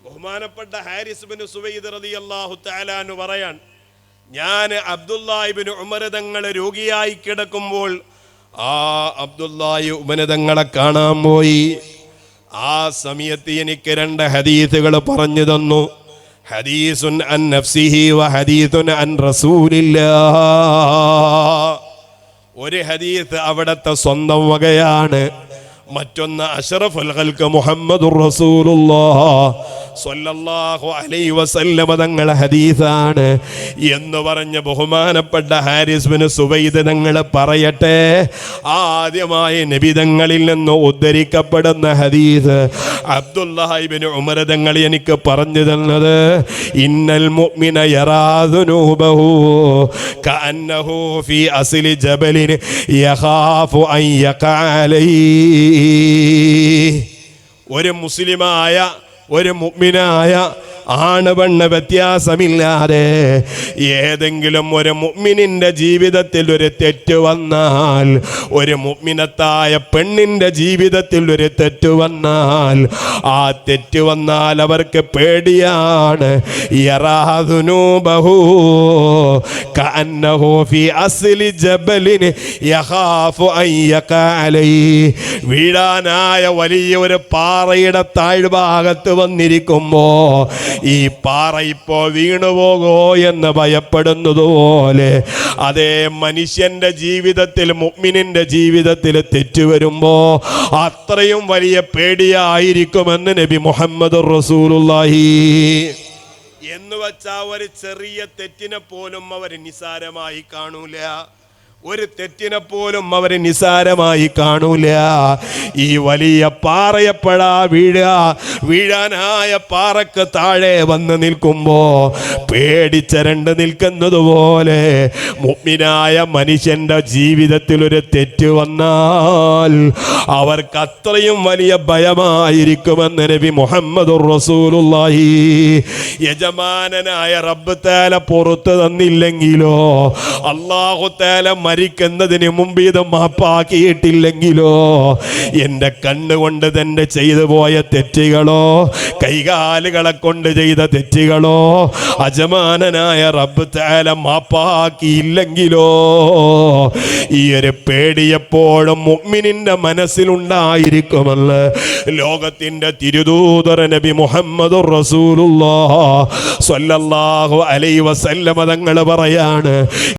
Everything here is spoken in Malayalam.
ബഹുമാനപ്പെട്ട ഹാരിസ് ബിൻ സുവൈദ് റളിയല്ലാഹു തആല അൻഹു പറയാൻ, ഞാൻ അബ്ദുല്ലാഹി ഇബ്നു ഉമർ തങ്ങൾ രോഗിയായി കിടക്കുമ്പോൾ ആ അബ്ദുല്ലാഹി ഉമർ തങ്ങളെ കാണാൻ പോയി. ആ സമയത്ത് എനിക്ക് 2 ഹദീസുകൾ പറഞ്ഞു തന്നു. ഹദീസുൻ അൻ നഫ്സിഹി വ ഹദീസുൻ അൻ റസൂലില്ലാഹ്. ഒരു ഹദീസ് അവിടത്തെ സ്വന്തം വകയാണ്, മറ്റൊന്ന് അഷ്റഫുൽ ഖൽഖ് മുഹമ്മദുർ റസൂലുള്ളാഹ് സ്വല്ലല്ലാഹു അലൈഹി വസല്ലം തങ്ങളുടെ ഹദീസാണ് എന്ന് പറഞ്ഞ ബഹുമാനപ്പെട്ട ഹാരിസ് ബിൻ സുവൈദ് തങ്ങൾ പറയട്ടെ, ആദ്യമായി നബി തങ്ങളിൽ നിന്ന് ഉദ്ധരിക്കപ്പെടുന്ന ഹദീസ് അബ്ദുല്ലാഹി ഇബ്നു ഉമർ തങ്ങൾ എനിക്ക് പറഞ്ഞു തന്നത്, ഇന്നൽ മുഅ്മിന യറാ ദുനൂബഹു കഅന്നഹു ഫീ അസ്ലി ജബലിൻ യഖാഫു അൻ യഖഅ അലൈഹി. ഒരു മുസ്ലിമായ, ഒരു മുഅ്മിനായ, ആണ് പെണ്ണ് വ്യത്യാസമില്ലാതെ ഏതെങ്കിലും ഒരു മുഅ്മിനിന്റെ ജീവിതത്തിൽ ഒരു തെറ്റ് വന്നാൽ, ഒരു മുഅ്മിനത്തായ പെണ്ണിന്റെ ജീവിതത്തിൽ ഒരു തെറ്റ് വന്നാൽ, ആ തെറ്റ് വന്നാൽ അവർക്ക് പേടിയാണ്. യറാദുനൂബഹു കഅന്നഹു ഫീ അസ്ലി ജബലിൻ യഖാഫു അൻ യഖഅ അലൈഹി. വീഴാനായ വലിയ ഒരു പാറയുടെ താഴ്ഭാഗത്ത് വന്നിരിക്കുമ്പോ ഈ പാറ ഇപ്പോ വീണുപോകോ എന്ന് ഭയപ്പെടുന്നതുപോലെ, അതേ മനുഷ്യന്റെ ജീവിതത്തിൽ, മുഅ്മിനിന്റെ ജീവിതത്തിൽ തെറ്റ് വരുമ്പോ അത്രയും വലിയ പേടിയായിരിക്കുമെന്ന് നബി മുഹമ്മദുർ റസൂലുള്ളാഹി. എന്ന് വെച്ചാൽ ഒരു ചെറിയ തെറ്റിനെ പോലും അവർ നിസാരമായി കാണൂല, ഒരു തെറ്റിനെ പോലും അവർ നിസാരമായി കാണൂല. ഈ വലിയ പാറയപ്പെടാ വീഴാനായ പാറക്ക് താഴെ വന്ന് നിൽക്കുമ്പോ പേടിച്ചരണ്ട് നിൽക്കുന്നത് പോലെ മുഅ്മിനായ മനുഷ്യന്റെ ജീവിതത്തിൽ ഒരു തെറ്റ് വന്നാൽ അവർക്ക് അത്രയും വലിയ ഭയമായിരിക്കുമെന്ന് നബി മുഹമ്മദുർ റസൂലുള്ളാഹി. യജമാനനായ റബ്ബ് തആല പുറത്തു തന്നില്ലെങ്കിലോ, അല്ലാഹു തആല മരിക്കുന്നതിന് മുമ്പ് ഇത് മാപ്പാക്കിയിട്ടില്ലെങ്കിലോ, എൻ്റെ കണ്ണുകൊണ്ട് തന്നെ ചെയ്തു പോയ തെറ്റുകളോ, കൈകാലുകളെ കൊണ്ട് ചെയ്ത തെറ്റുകളോ യജമാനനായ റബ്ബ് തആല മാപ്പാക്കിയില്ലെങ്കിലോ, ഈ ഒരു പേടിയെപ്പോഴും മുഅ്മിനിന്റെ മനസ്സിലുണ്ടായിരിക്കുമെന്ന് ലോകത്തിന്റെ തിരുദൂതർ നബി മുഹമ്മദുർ റസൂലുള്ളാഹ് സ്വല്ലല്ലാഹു അലൈഹി വസല്ലം തങ്ങൾ പറയാണ്.